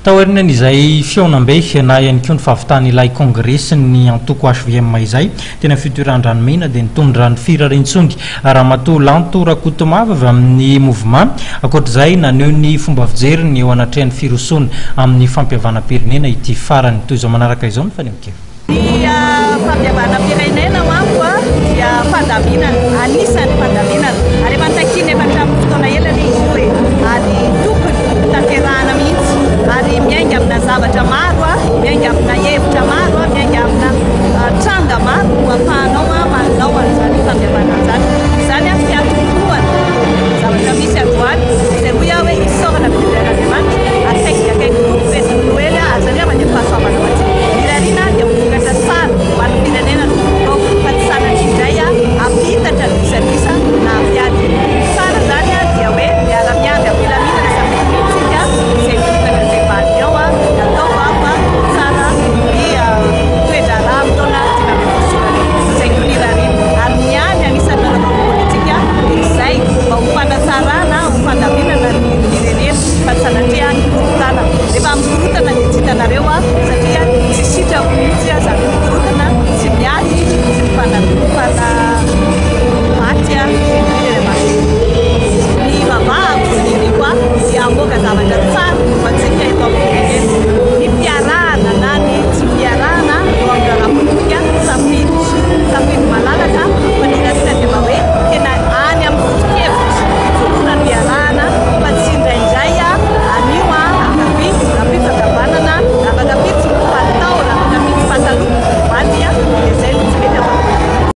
taoerina n'izay fionambe na ihany koa ny fahavitany ilay congrès ny antoko HVM izay tena fitoeran-dranomena dia nitondra ny firarentsongy Ramatoa Lanto Rakotomava avy amin'ny mouvement akoatr'izay naneho ny fomba fijery ny eo anatrehan'ny firosona amin'ny fampihavana-pirenena ity farany toy izao manaraka izao ny fanehonkevitra. Ny fampihavana-pirenena manko dia fandamina